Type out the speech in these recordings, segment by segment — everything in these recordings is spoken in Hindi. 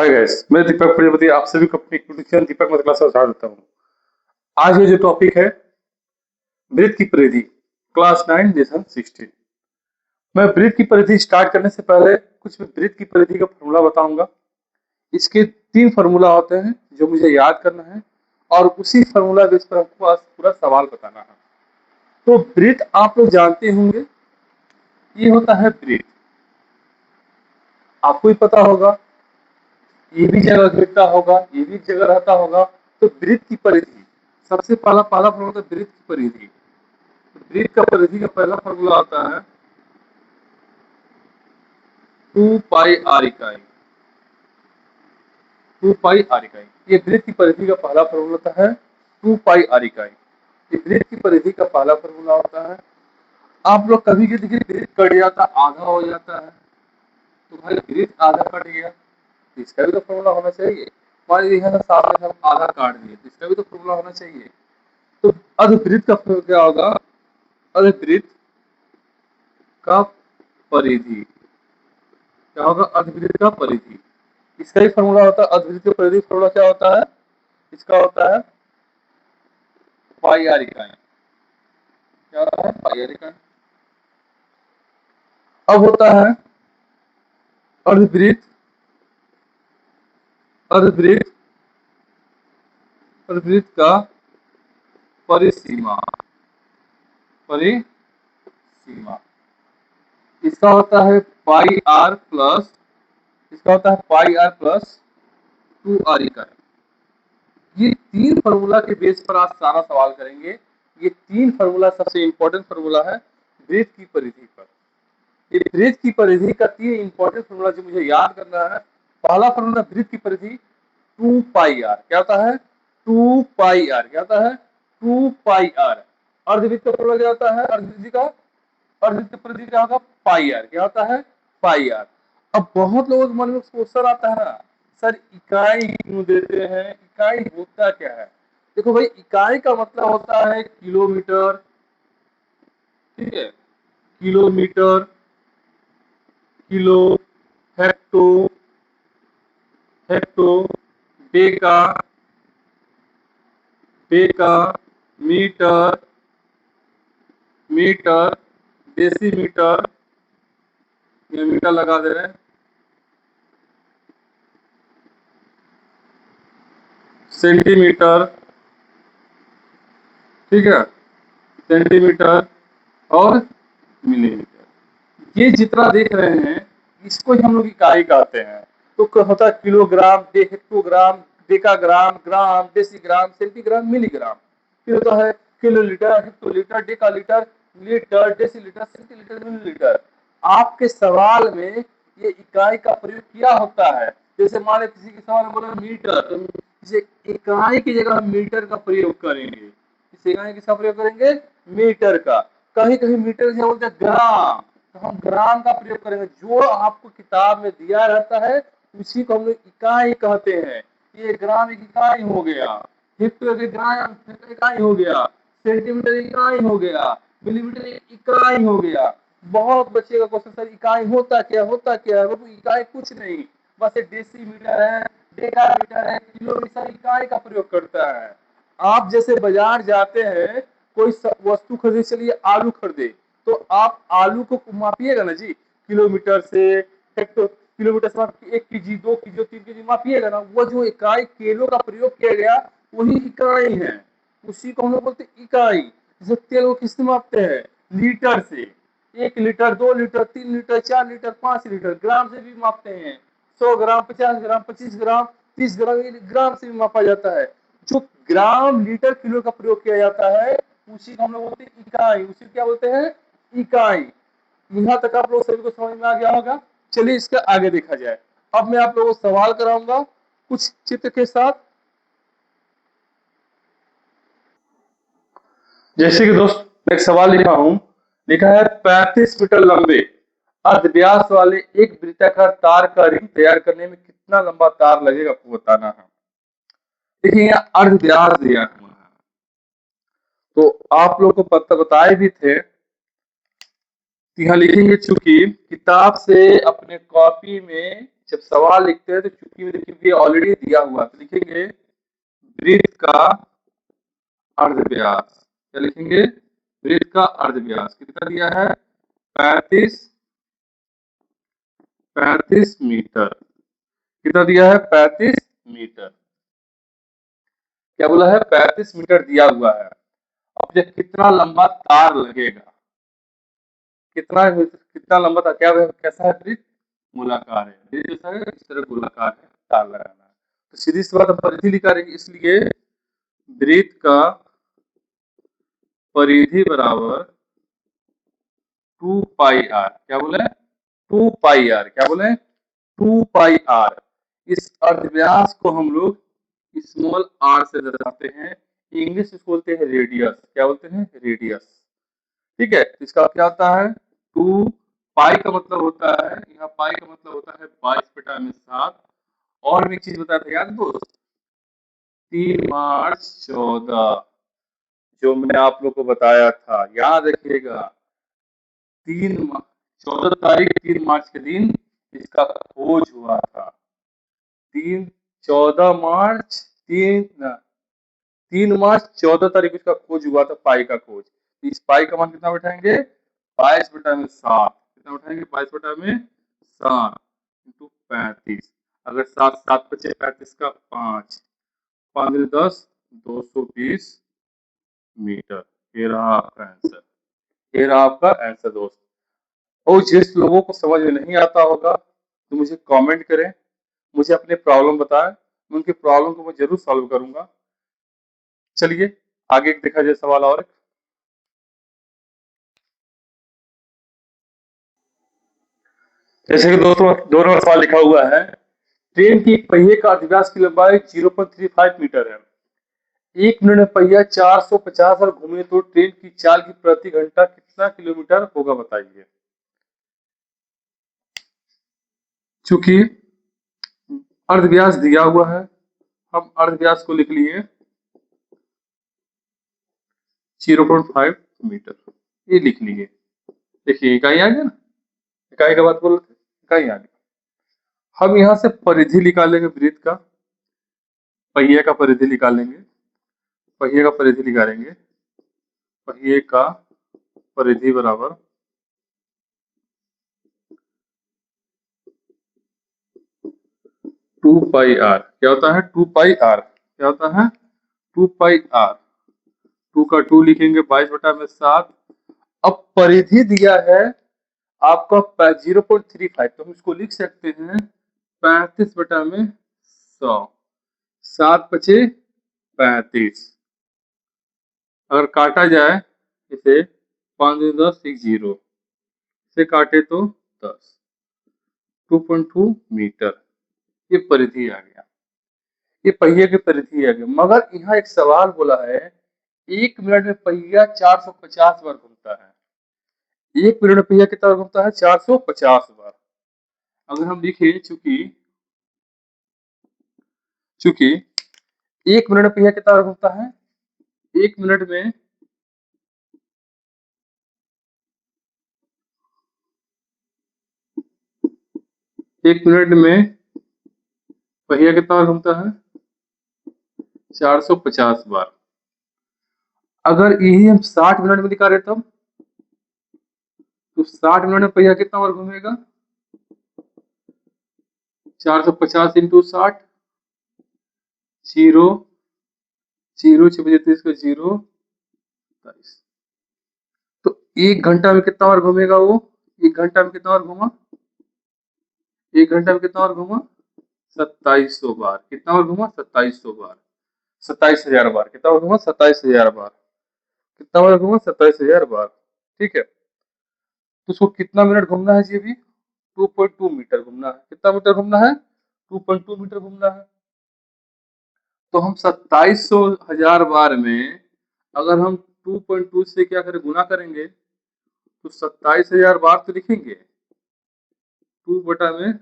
हाय गाइस, मैं दीपक प्रजापति आप सभी को अपनी ट्यूशन दीपक मत क्लास में स्वागत देता हूँ। आज ये जो टॉपिक है वृत्त की परिधि क्लास 9 लेसन 16। मैं वृत्त की परिधि स्टार्ट करने से पहले कुछ वृत्त की परिधि का फॉर्मूला बताऊंगा। इसके 3 फॉर्मूला होते हैं जो मुझे याद करना है और उसी फॉर्मूला बेस पर हमको आज पूरा सवाल बताना है। तो वृत्त आप लोग जानते होंगे, ये होता है वृत्त, आपको भी पता होगा। ये भी जगह घिरता होगा, ये भी जगह रहता होगा। तो वृत्त की परिधि सबसे पहला फॉर्मूला होता है वृत्त की परिधि। वृत्त का परिधि का पहला फॉर्मूला आता है 2 पाई आर इकाई। 2 पाई आर इकाई, ये वृत्त की परिधि का पहला फॉर्मूला होता है 2 पाई आर इकाई। ये वृत्त की परिधि का पहला फॉर्मूला होता है। आप लोग कभी भी देखिए वृत्त कट जाता आधा हो जाता है, तो भाई वृत्त आधा कट गया तो इसका भी तो फॉर्मूला होना चाहिए। मान लीजिए हम सामने हम आधा काट दिए तो इसका भी तो फॉर्मूला होना चाहिए। तो अर्धवृत्त का क्या होगा? अर्धवृत्त का परिधि क्या होगा? अर्धवृत्त का परिधि, इसका ही फॉर्मूला होता है। अर्धवृत्त की परिधि फॉर्मूला क्या होता है? इसका होता है पाई आर इकाई। क्या होता है? पाई आर इकाई। अब होता है अर्धवृत्त अर्धवृत्त अर्धवृत्त का परिसीमा। परिसीमा इसका होता है पाई आर प्लस, इसका होता है पाई आर प्लस 2 आर इकाई। ये 3 फार्मूला के बेस पर आज सारा सवाल करेंगे। ये 3 फार्मूला सबसे इंपॉर्टेंट फार्मूला है वृत्त की परिधि पर। ये वृत्त की परिधि का 3 इंपॉर्टेंट फार्मूला जो मुझे याद करना है। पहला फार्मूला वृत्त की परिधि 2 पाई आर। क्या होता है? 2 पाई आर। क्या होता है? 2 पाई आर। अर्धवृत्त का फार्मूला क्या होता है? अर्धवृत्त की परिधि क्या होगा? पाई आर। क्या होता है? पाई आर। अब बहुत लोगों के मन में क्वेश्चन आता है ना, सर इकाई क्यों देते हैं, इकाई होता क्या है? देखो भाई, इकाई का मतलब होता है किलोमीटर, ठीक है, kilometre, kilo, hecto, hecto, deca, deca, metre, metre, decimetre, ये मीटर लगा दे रहे हैं, सेंटीमीटर, ठीक है, सेंटीमीटर और मिलीमीटर। ये जितना देख रहे हैं इसको ही हम लोग इकाई कहते हैं। तो होता है kilogram, hectogram, decagram, gram, decigram, centigram, milligram. फिर होता है kilolitre, hectolitre, decalitre, litre, decilitre, centilitre, millilitre. आपके सवाल में ये इकाई का प्रयोग किया होता है। जैसे मान किसी के सवाल में बोला मीटर, तो इसे इकाई की जगह हम मीटर का प्रयोग करेंगे। इस इकाई किसका प्रयोग करेंगे? मीटर का। कहीं कहीं मीटर से बोलते हैं ग्राम, तो हम ग्राम का प्रयोग करेंगे। जो आपको किताब में दिया रहता है उसी को हम लोग इकाई कहते हैं। ये ग्राम एक इकाई हो गया, हेक्टर एक ग्राम इकाई हो गया, सेंटीमीटर इकाई हो गया, मिलीमीटर इकाई हो गया। बहुत बच्चे का क्वेश्चन, सर इकाई होता क्या, होता क्या है? वो इकाई कुछ नहीं, बस एक डेसीमीटर है, डेकामीटर है, किलोमीटर, इकाई का प्रयोग करता है। आप जैसे बाजार जाते हैं, कोई वस्तु खरीदे, चलिए आलू खरीदे, तो आप आलू को मापिएगा ना जी, किलोमीटर से, हेक्टर, किलोमीटर से 1 केजी, 2 केजी, 3 केजी मापिएगा ना। वो जो इकाई किलो का प्रयोग किया गया वही इकाई है, उसी को हम लोग बोलते इकाई। जैसे तेल को किससे मापते हैं? लीटर से। 1 litre, 2 litre, 3 litre, 4 litre, 5 litre. Gram से भी मापते हैं, 100 ग्राम, 50 ग्राम, 25 ग्राम, 30 ग्राम, ग्राम से भी मापा जाता है। जो ग्राम, लीटर, किलो का प्रयोग किया जाता है उसी को हम लोग बोलते हैं इकाई। उसी क्या बोलते हैं? इकाई। यहाँ तक आप लोग सभी को समझ में आ गया होगा। चलिए इसका आगे देखा जाए। अब मैं आप लोगों को सवाल कराऊंगा कुछ चित्र के साथ। जैसे कि दोस्त मैं एक सवाल लिखा हूं, लिखा है 35 मीटर लंबे अर्धव्यास वाले एक वृत्ताकार तार का रिंग तैयार करने में कितना लंबा तार लगेगा आपको बताना है। देखिए यहाँ अर्धव्यास दिया हुआ है, तो आप लोग को पता बताए भी थे। यहाँ लिखेंगे चूंकि किताब से अपने कॉपी में जब सवाल लिखते हैं तो चूंकि में देखिए ऑलरेडी दिया हुआ, तो लिखेंगे वृत्त का अर्धव्यास। क्या लिखेंगे? वृत्त का अर्धव्यास कितना दिया है? 35 मीटर। कितना दिया है? 35 मीटर। क्या बोला है? 35 मीटर दिया हुआ है। अब ये कितना लंबा तार लगेगा, कितना लंबा था, क्या कैसा है वृत्त? गोलाकार है। वृत्त जैसा है, इस तरह गोलाकार है, तार लगाना है। तो सीधी सी बात हम परिधि निकालेंगे, इसलिए वृत्त का परिधि बराबर 2 पाई आर। क्या बोले? 2 पाई आर। क्या बोले? 2 पाई आर। इस अर्धव्यास को हम लोग स्मॉल आर से दर्शाते हैं। इंग्लिश में बोलते हैं रेडियस। क्या बोलते हैं? रेडियस। ठीक है, तो इसका क्या होता है? 2 पाई का मतलब होता है, यहाँ पाई का मतलब होता है 22/7। और भी एक चीज बताया था याद दोस्त, 3 मार्च 14, जो मैंने आप लोग को बताया था, याद रखिएगा। 14 तारीख 3 मार्च के दिन इसका खोज हुआ था। 14 मार्च 3 मार्च 14 तारीख इसका खोज हुआ था, पाई का खोज। इस पाई का मान कितना बैठाएंगे? 22/7। कितना बैठाएंगे? 22/7 इंटू 35। अगर 7 7 बचे 35 का 5 5 10 220 मीटर। ये रहा आपका आंसर। ये रहा आपका आंसर दोस्त। और जिस लोगों को समझ में नहीं आता होगा तो मुझे कमेंट करें, मुझे अपने प्रॉब्लम बताएं, मैं उनकी प्रॉब्लम को मैं जरूर सॉल्व करूंगा। चलिए आगे देखा जाए सवाल और। जैसे कि दोस्तों दो नंबर सवाल लिखा हुआ है, ट्रेन की एक पहिए का अर्धव्यास की लंबाई 0.35 मीटर है। 1 मिनट में पहिया 450 बार घूमे तो ट्रेन की चाल की प्रति घंटा कितना किलोमीटर होगा, बताइए। चूंकि अर्धव्यास दिया हुआ है, हम अर्धव्यास को लिख लिए 0.5 मीटर, ये लिख लिए। देखिए इकाई आ गया ना, इकाई का बात बोल रहे थे, इकाई आ गया। हम यहाँ से परिधि निकालेंगे वृत्त का, पहिए का परिधि निकालेंगे, पहिए का परिधि निकालेंगे। पहिए का परिधि बराबर 2 पाई आर। क्या होता है? 2 पाई आर। क्या होता है? 2 पाई आर। 2 का 2 लिखेंगे 22/7। अब परिधि दिया है आपका 0.35, तो हम इसको लिख सकते हैं 35/100। 7 बचे 35। अगर काटा जाए इसे 5 10 60 से काटे तो 10, 2.2 मीटर। ये परिधि आ गया, ये पहिए की परिधि आ गया। मगर यहाँ एक सवाल बोला है, 1 मिनट में पहिया 450 बार घूमता है। 1 मिनट में पहिया कितना बार घूमता है? 450 बार। अगर हम लिखे चूंकि 1 मिनट में पहिया कितना बार घूमता है? 1 मिनट में 1 मिनट में पहिया कितना बार घूमता है? 450 बार। अगर यही हम 60 मिनट में दिखा रहे तब, तो 60 मिनट में पहिया कितना बार घूमेगा? 450 इंटू 60, 0 0 6 बजे 30 का 0 22। तो 1 घंटा में कितना बार घूमेगा वो? 1 घंटा में कितना बार घूमा? 1 घंटा में कितना बार घूमा? 2700 बार। कितना बार घूमा? 2700 बार। 27,000 बार। कितना बार घूमा? 27,000 बार। कितना बार घूमा? 27,000 बार। ठीक है, तो उसको कितना मिनट घूमना है? ये भी 2.2 मीटर घूमना है। कितना मीटर घूमना है? 2.2 मीटर घूमना है। तो हम 27,000 बार में अगर हम 2.2 से क्या करें? गुना करेंगे तो 27,000 बार तो लिखेंगे। 2 में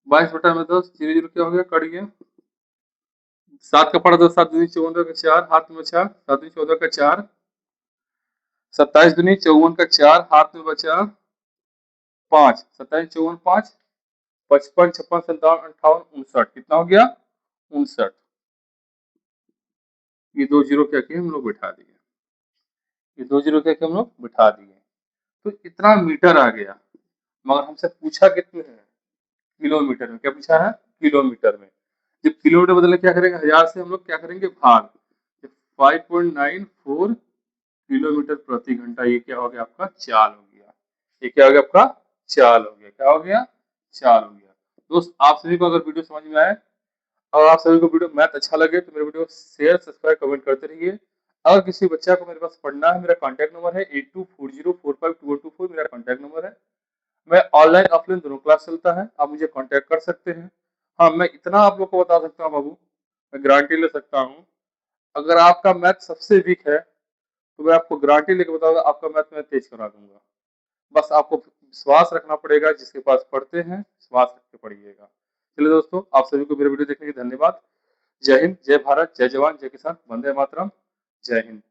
22/10, 0 0 क्या हो गया? कट गया। 7 का पड़ा तो 7 दूनी 54 का 4, हाथ में बचा 7 दूनी 14 का 4, 27 दूनी 54 का 4, हाथ में बचा 5, 27 54 5, 55 56 57 58 59, कितना हो गया 59। ये 2 जीरो क्या किए हम लोग बिठा दिए, ये 2 जीरो क्या किए हम लोग बिठा दिए। तो इतना मीटर आ गया, मगर हमसे पूछा कितने है, किलोमीटर में। क्या पूछा है, किलोमीटर में। जब किलोमीटर बदले क्या करेंगे, 1000 से हम लोग क्या करेंगे भाग, 5.94 किलोमीटर प्रति घंटा। ये क्या हो गया आपका चाल हो गया, ये क्या हो गया आपका चाल हो गया, क्या हो गया चाल हो गया। दोस्त आप सभी को अगर वीडियो समझ में आए और आप सभी को वीडियो मैथ अच्छा लगे तो मेरे वीडियो शेयर सब्सक्राइब कमेंट करते रहिए। अगर किसी बच्चा को मेरे पास पढ़ना है, मेरा कॉन्टैक्ट नंबर है 8240452124, मेरा कॉन्टैक्ट नंबर है। मैं ऑनलाइन ऑफलाइन दोनों क्लास चलता है, आप मुझे कांटेक्ट कर सकते हैं। हाँ, मैं इतना आप लोग को बता सकता हूँ बाबू, मैं गारंटी ले सकता हूँ, अगर आपका मैथ सबसे वीक है तो मैं आपको गारंटी लेके बताऊंगा आपका मैथ मैं तेज करा दूंगा। बस आपको विश्वास रखना पड़ेगा, जिसके पास पढ़ते हैं विश्वास रख के पढ़िएगा। चलिए दोस्तों, आप सभी को मेरे वीडियो देखने के लिए धन्यवाद। जय हिंद, जय भारत, जय जवान, जय किसान, वंदे मातरम, जय हिंद।